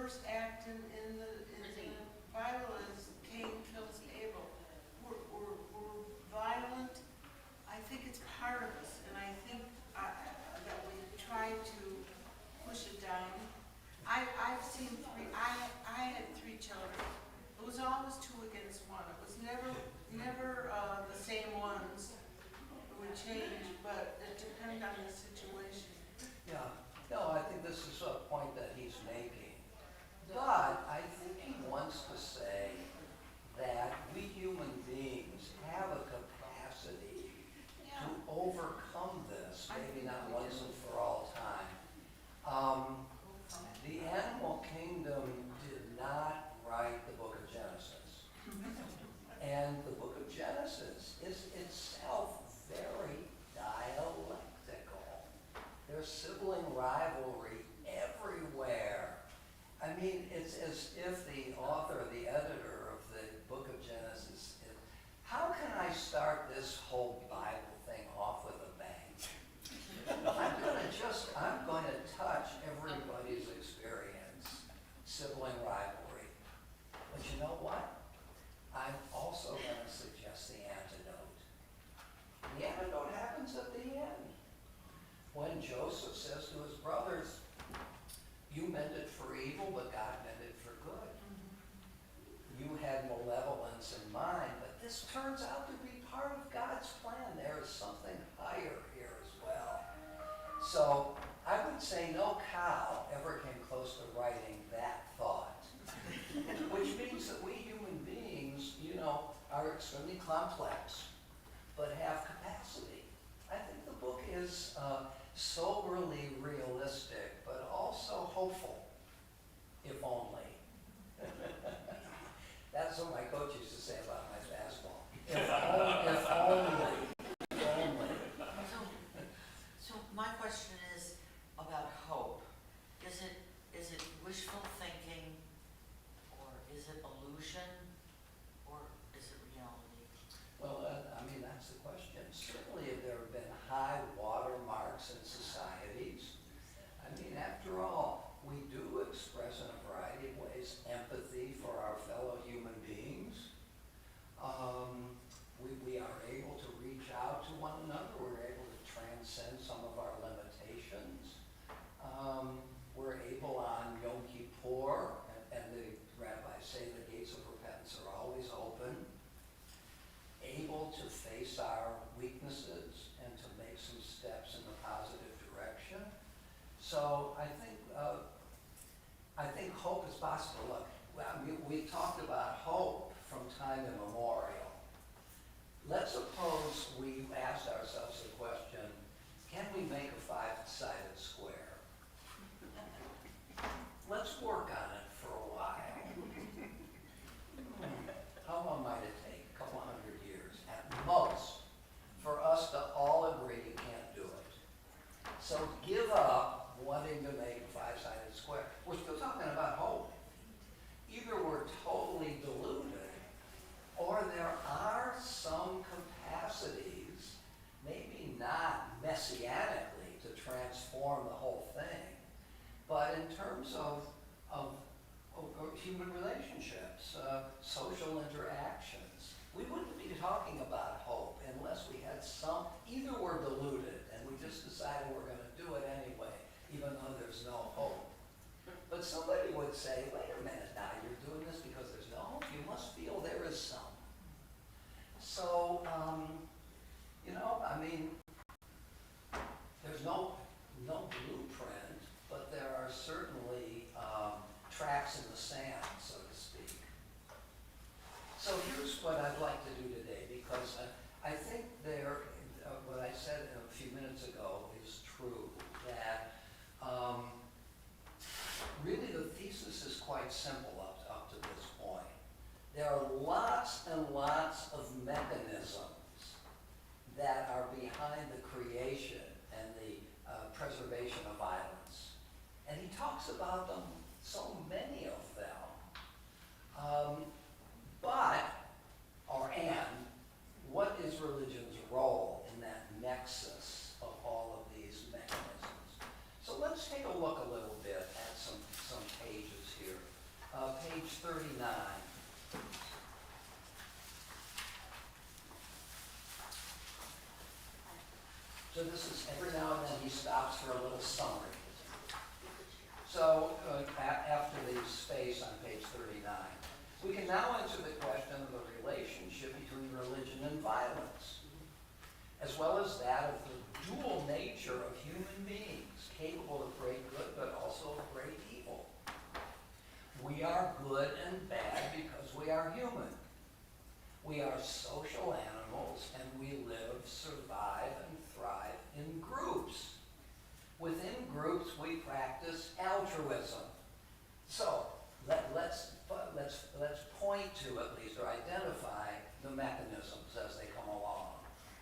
first act in the Bible is Cain kills Abel. We're violent. I think it's part of us, and I think that we try to push it down. I've seen three. I had three children. It was always 2 against 1. It was never the same ones. It would change, but it depended on the situation. Yeah, no, I think this is a point that he's making. But I think he wants to say that we human beings have a capacity to overcome this, maybe not once and for all time. The animal kingdom did not write the book of Genesis. And the book of Genesis is itself very dialectical. There's sibling rivalry everywhere. I mean, it's as if the author, the editor of the book of Genesis, how can I start this whole Bible thing off with a bang? I'm going to touch everybody's experience, sibling rivalry. But you know what? I'm also going to suggest the antidote. The antidote happens at the end. When Joseph says to his brothers, you meant it for evil, but God meant it for good. You had malevolence in mind, but this turns out to be part of God's plan. There is something higher here as well. So I would say no cow ever came close to writing that thought, which means that we human beings, are extremely complex, but have capacity. I think the book is soberly realistic, but also hopeful, if only. That's what my coach used to say about my fastball. If only. So my question is about hope. Is it wishful thinking, or is it illusion, or is it reality? Well, that's the question. Certainly there have been high watermarks in societies. After all, we do express in a variety of ways empathy for our fellow human beings. We are able to reach out to one another. We're able to transcend some of our limitations. We're able on Yom Kippur, and the rabbis say the gates of repentance are always open, able to face our weaknesses and to make some steps in the positive direction. So I think hope is possible. Look, we talked about hope from time immemorial. Let's suppose we asked ourselves the question, can we make a 5-sided square? Let's work on it for a while. How long might it take? A couple hundred years at most for us to all agree you can't do it. So give up wanting to make a 5-sided square. We're still talking about hope. Either we're totally deluded, or there are some capacities, maybe not messianically to transform the whole thing, but in terms of human relationships, social interactions. We wouldn't be talking about hope unless we had either we're deluded and we just decided we're going to do it anyway, even though there's no hope. But somebody would say, wait a minute now, you're doing this because there's no hope? You must feel there is some. So, there's no blueprint, but there are certainly tracks in the sand, so to speak. So here's what I'd like to do today, because I think what I said a few minutes ago is true, that really the thesis is quite simple up to this point. There are lots and lots of mechanisms that are behind the creation and the preservation of violence. And he talks about them, so many of them. What is religion's role in that nexus of all of these mechanisms? So let's take a look a little bit at some pages here. 39. So this is, every now and then he stops for a little summary. So after the space on page 39, we can now answer the question of the relationship between religion and violence, as well as that of the dual nature of human beings, capable of great good but also of great evil. We are good and bad because we are human. We are social animals, and we live, survive, and thrive in groups. Within groups, we practice altruism. So let's point to, at least, or identify the mechanisms as they come along.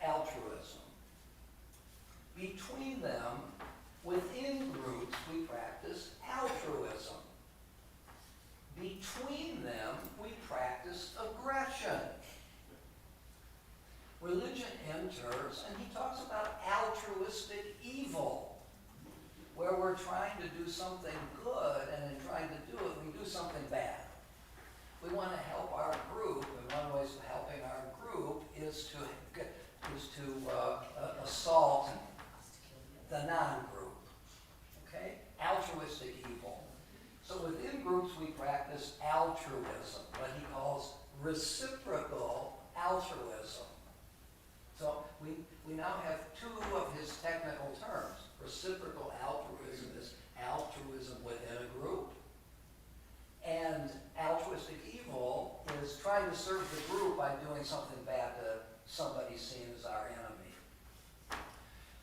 Altruism. Between them, within groups, we practice altruism. Between them, we practice aggression. Religion enters, and he talks about altruistic evil, where we're trying to do something good, and in trying to do it, we do something bad. We want to help our group, and one way of helping our group is to assault the non-group. Okay? Altruistic evil. So within groups, we practice altruism, what he calls reciprocal altruism. So we now have two of his technical terms. Reciprocal altruism is altruism within a group. And altruistic evil is trying to serve the group by doing something bad to somebody seen as our enemy.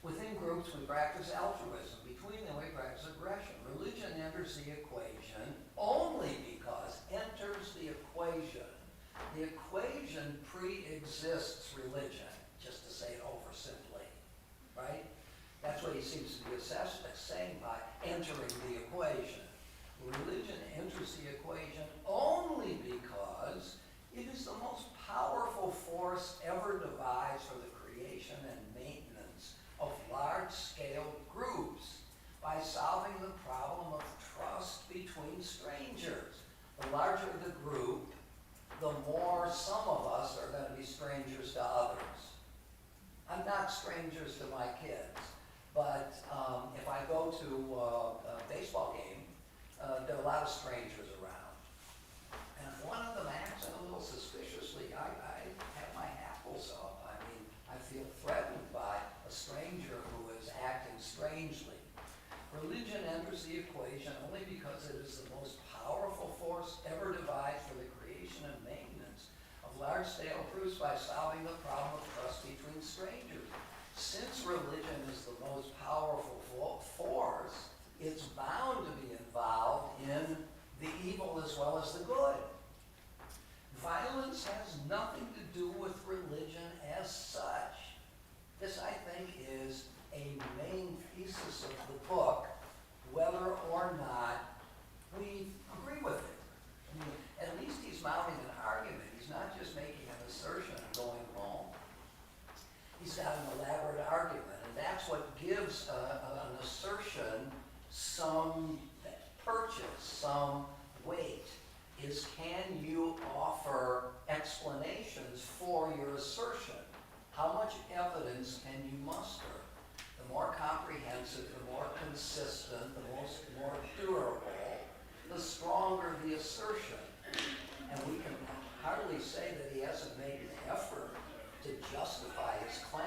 Within groups, we practice altruism. Between them, we practice aggression. Religion enters the equation only because the equation pre-exists religion. Just to say it oversimply, right? That's what he seems to be saying by entering the equation. Religion enters the equation only because it is the most powerful force ever devised for the creation and maintenance of large-scale groups by solving the problem of trust between strangers. The larger the group, the more some of us are going to be strangers to others. I'm not strangers to my kids, but if I go to a baseball game, there are a lot of strangers around. And if one of them acts a little suspiciously, I have my hackles up. I mean, I feel threatened by a stranger who is acting strangely. Religion enters the equation only because it is the most powerful force ever devised for the creation and maintenance of large-scale groups by solving the problem of trust between strangers. Since religion is the most powerful force, it's bound to be involved in the evil as well as the good. Violence has nothing to do with religion as such. This, I think, is a main thesis of the book, whether or not we agree with it. I mean, at least he's mounting an argument. He's not just making an assertion and going home. He's got an elaborate argument, and that's what gives an assertion some purchase, some weight, is can you offer explanations for your assertion? How much evidence can you muster? The more comprehensive, the more consistent, the more durable, the stronger the assertion. And we can hardly say that he hasn't made an effort to justify his claims.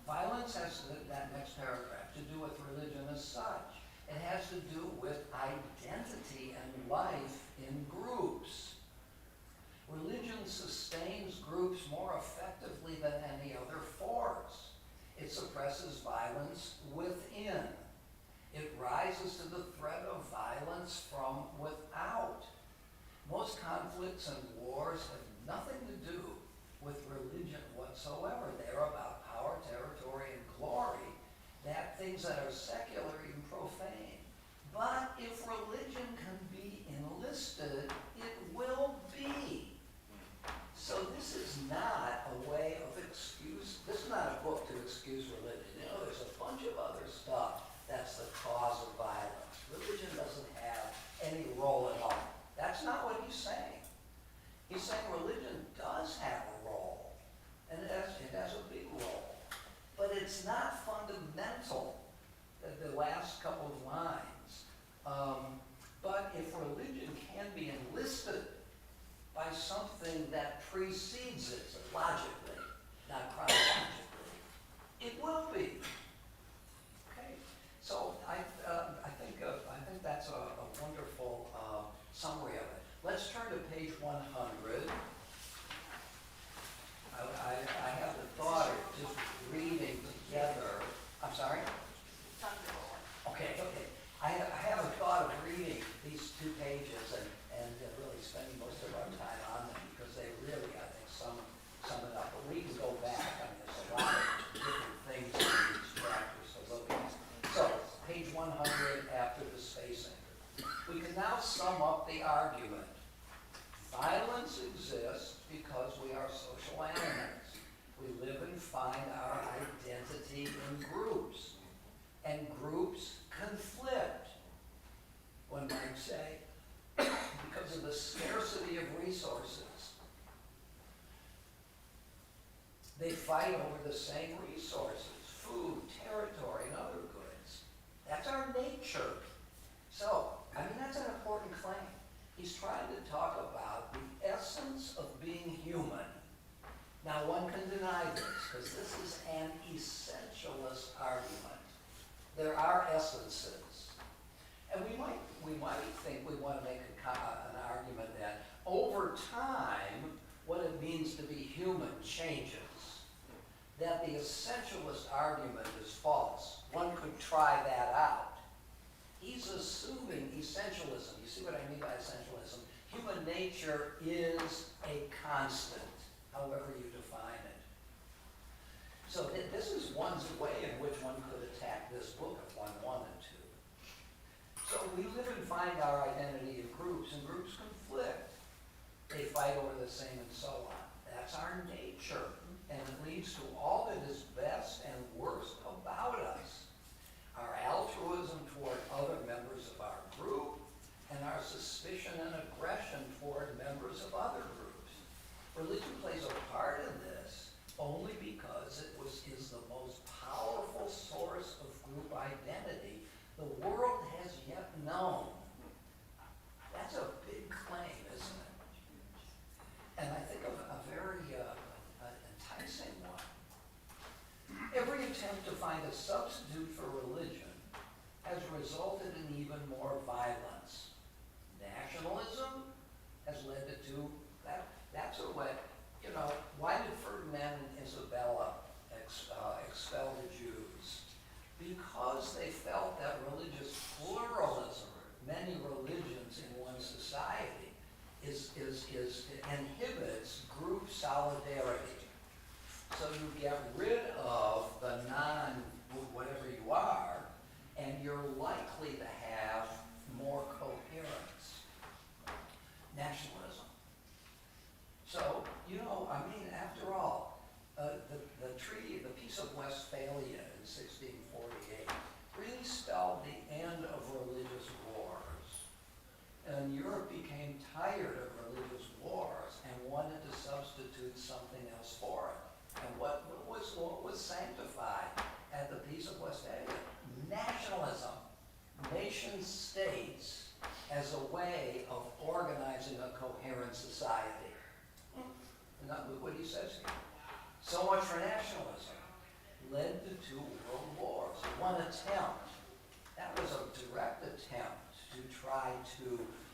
Violence has, that next paragraph, to do with religion as such. It has to do with identity and life in groups. Religion sustains groups more effectively than any other force. It suppresses violence within. It rises to the threat of violence from without. Most conflicts and wars have nothing to do with religion whatsoever. They're about power, territory, and glory, that things that are secular and profane. But if religion can be enlisted, it will be. So this is not a way of excuse. This is not a book to excuse religion. You know, there's a bunch of other stuff that's the cause of violence. Religion doesn't have page 100 after the space anchor. We can now sum up the argument. Violence exists because we are social animals. We live and find our identity in groups. And groups conflict, one might say, because of the scarcity of resources. They fight over the same resources, food, territory, and other goods. That's our nature. So, I mean, that's an important claim. He's trying to talk about the essence of being human. Now, one can deny this, because this is an essentialist argument. There are essences. And we might think we want to make an argument that over time, what it means to be human changes. That the essentialist argument is false. One could try that out. He's assuming essentialism. You see what I mean by essentialism? Human nature is a constant, however you define it. So this is one way in which one could attack this book if one wanted to. So we live and find our identity in groups, and groups conflict. They fight over the same and so on. That's our nature, and it leads to all that is best and worst about us. Our altruism toward other members of our group, and our suspicion and aggression toward members of other groups. Religion plays a part in this only because it is the most powerful source of group identity the world has yet known. That's a big claim, isn't it? And I think of a very enticing one. Every attempt to find a substitute for religion has resulted in even more violence. Nationalism has led to that. That's a way, why did Ferdinand and Isabella expel the Jews? Because they felt that religious pluralism, many religions in one society, inhibits group solidarity. So you get rid of the whatever you are, and you're likely to have more coherence. Nationalism. So, after all, the treaty, the Peace of Westphalia in 1648 really spelled the end of religious wars. And Europe became tired of religious wars and wanted to substitute something else for it. And what was sanctified at the Peace of Westphalia? Nationalism. Nation states as a way of organizing a coherent society. And look what he says here. So much for nationalism. Led to 2 world wars. One attempt. That was a direct attempt to try to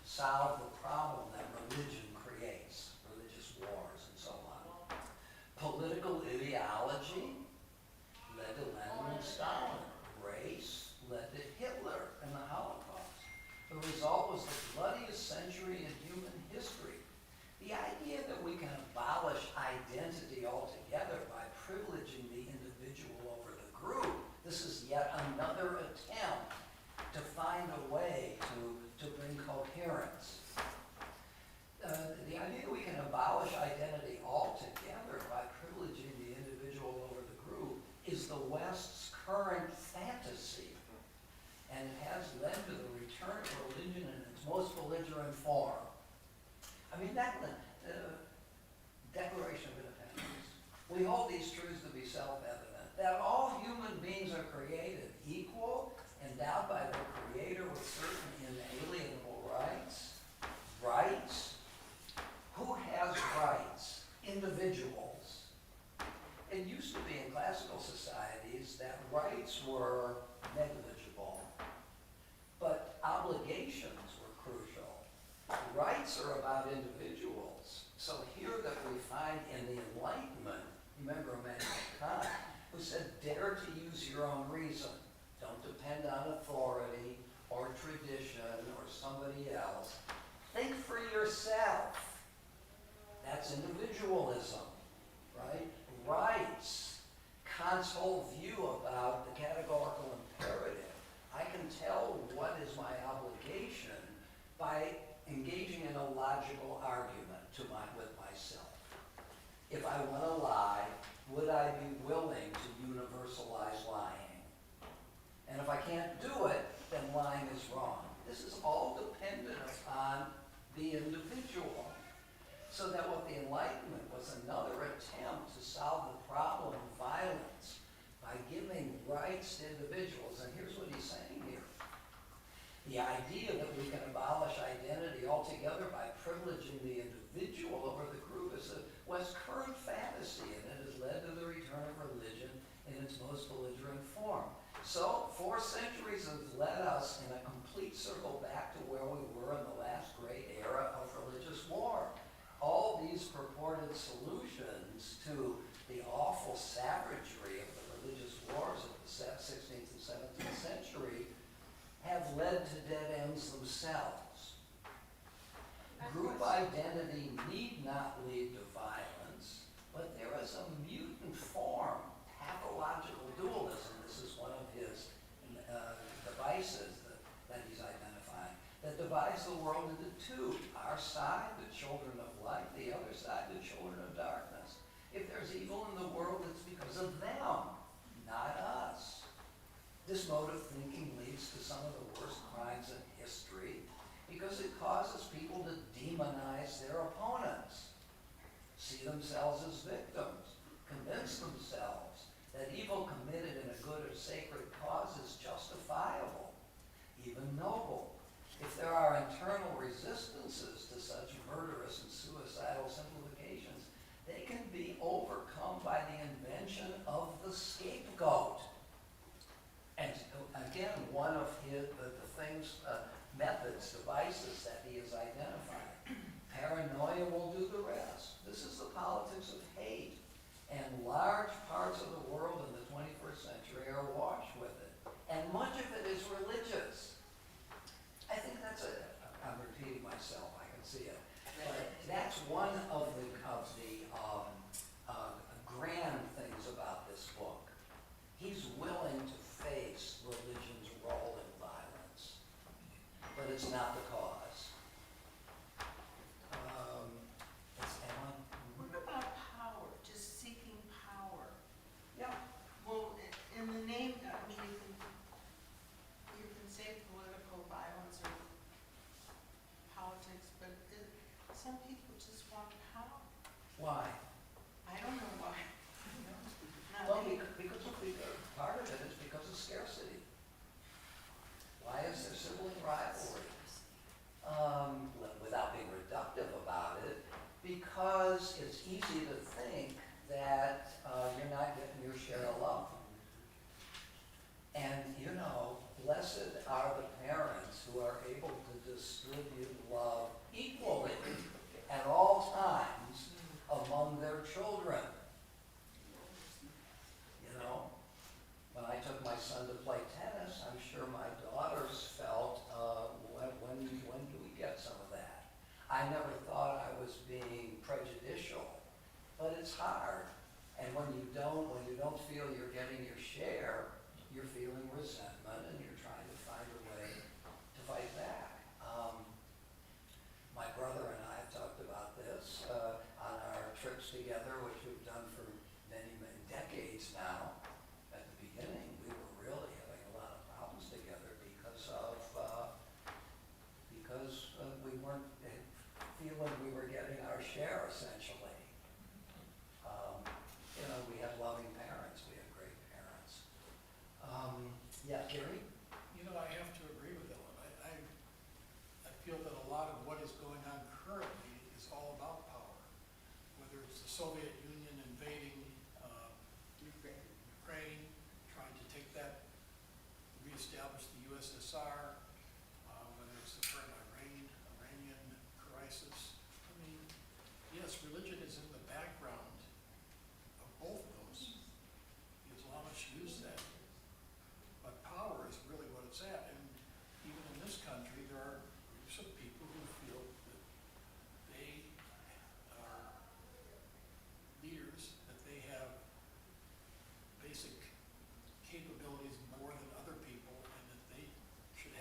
solve the problem that religion creates. Religious wars and so on. Political ideology led to Lenin and Stalin. Race led to Hitler and the Holocaust. The result was the bloodiest century in human history. The idea that we can abolish identity altogether by privileging the individual over the group, this is yet another attempt to find a way to bring coherence. The idea that we can abolish identity altogether by privileging the individual over the group is the West's current fantasy. And it has led to the return of religion in its most belligerent form. I mean, that Declaration of Independence. We hold these truths to be self-evident, that all human beings are created equal, endowed by their Creator with certain inalienable rights. Rights? Who has rights? Individuals. It used to be in classical societies that rights were negligible, but obligations were crucial. Rights are about individuals. So here that we find in the Enlightenment, remember Immanuel Kant, who said, dare to use your own reason. Don't depend on authority or tradition or somebody else. Think for yourself. That's individualism, right? Rights. Kant's whole view about the categorical imperative. I can I want to lie, would I be willing to universalize lying? And if I can't do it, then lying is wrong. This is all dependent upon the individual. So that what the Enlightenment was another attempt to solve the problem of violence by giving rights to individuals. And here's what he's saying here. The idea that we can abolish identity altogether by privileging the individual over the group is a West current fantasy, and it has led to the return of religion in its most belligerent form. So 4 centuries has led us in a complete circle back to where we were in the last great era of religious war. All these purported solutions to the awful savagery of the religious wars of the 16th and 17th century have led to dead ends themselves. Group identity need not lead to violence, but there is a mutant form, pathological dualism. This is one of his devices that he's identifying, that divides the world into 2. Our side, the children of light, the other side, the children of darkness. If there's evil in the world, it's because of them, not us. This mode of thinking leads to some of the worst crimes in history because it causes people to demonize their opponents, see themselves as victims, convince themselves that evil committed in a good or sacred cause is justifiable, even noble. If there are internal resistances to such murderous and suicidal simplifications, they can be overcome by the invention of the scapegoat. And again, one of his, the things, methods, devices that he has identified. Paranoia will do the rest. This is the politics of hate. And large parts of the world in the 21st century are awash with it. And much of it is religious. I think I'm repeating myself, I can see it. But that's one of the grand things about this book. He's willing to face religion's role in violence, but it's not the cause. It's Alan. What about power, just seeking power? Yeah. Well, in the name, I mean, you can say political violence or politics, but some people just want power. Why? I don't know why. Not Well, me. because part of it is because of scarcity. Why is there sibling rivalry? Without being reductive about it, because it's easy to think that you're not getting your share of love. And blessed are the parents who are able to distribute love equally at all times among their children. When I took my son to play tennis, I'm sure my daughters felt, when do we get some of that? I never thought I was being prejudicial, but it's hard. And when you don't feel you're getting your share, you're feeling resentment and you're trying to find a way to fight back. My brother and I have talked about this on our trips together, which we've done for many, many decades now. At the beginning, we were really having a lot of problems together because we weren't feeling we were getting our share, essentially. We had loving parents. We had great parents. Yeah, Gary? I have to agree with Ellen. I feel that a lot of what is going on currently is all about power. Whether it's the Soviet Union invading Ukraine, trying to take that, reestablish the USSR, whether it's the current Iranian crisis. I mean, yes, religion is in the background of both of those. The Islamists use that. But power is really what it's at. And even in this country, there are groups of people who feel that they are leaders, that they have basic capabilities more than other people, and that they should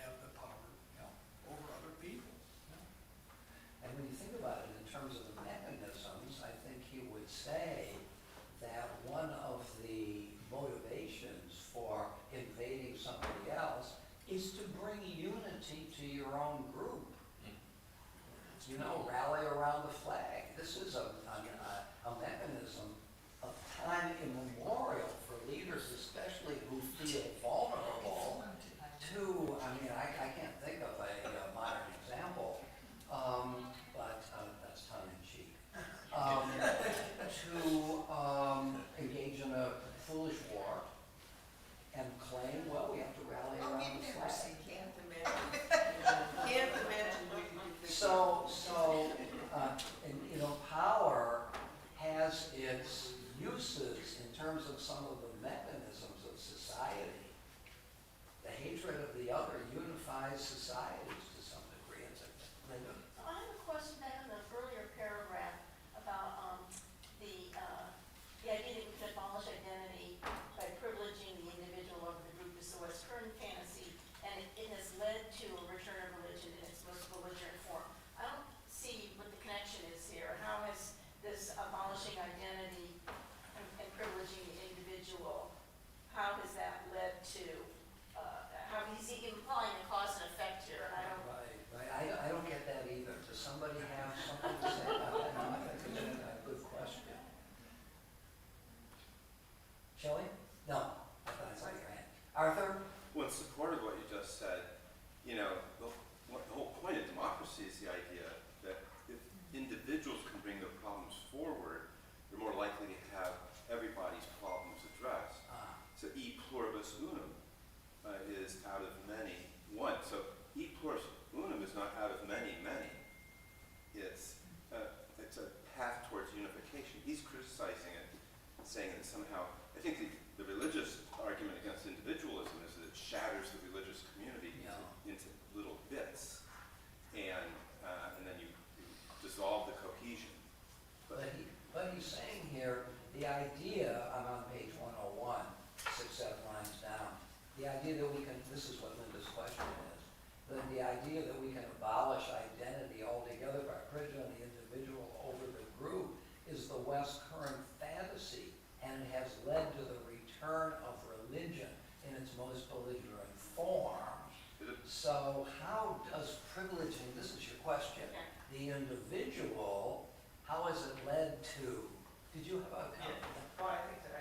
bring unity to your own group. You know, rally around the flag. This is a mechanism of time immemorial for leaders, especially who feel vulnerable to, I mean, I can't think of a modern example, but that's tongue in cheek, to engage in a foolish war and claim, well, we have to rally Oh, around the flag. can't imagine. Can't imagine we could do things. And, you know, power has its uses in terms of some of the mechanisms of society. The hatred of the other unifies societies to some degree. Linda? I have a question back in the earlier paragraph about the idea that we can abolish identity by privileging the individual over the group is the West current fantasy, and it has led to a return of religion in its most belligerent form. I don't see what the connection is here. How has this abolishing identity and privileging the individual, how has that led to, how he's implying a cause and effect here, and I don't. Right. I don't get that either. Does somebody have something to say about that? No, I think it's a good question. Shelley? No, I thought I saw your hand. Arthur? Well, in support of what you just said, you know, the whole point of democracy is the idea that if individuals can bring their problems forward, they're more likely to have everybody's problems addressed. So e pluribus unum is out of many one. So e pluribus unum is not out of many. It's a path towards unification. He's criticizing it, saying that somehow, I think the religious argument against individualism is that it shatters the religious community into little bits, and then you dissolve the cohesion. But he's saying here, the idea, I'm on page 101, 6, 7 lines down, the idea that we can, this is what Linda's question is, the idea that we can abolish identity altogether by privileging the individual over the group is the West current fantasy, and it has led to the return of religion in its most belligerent form. So how does privileging, this is your question, the individual, how has it led to, did you have a comment? Well, I think that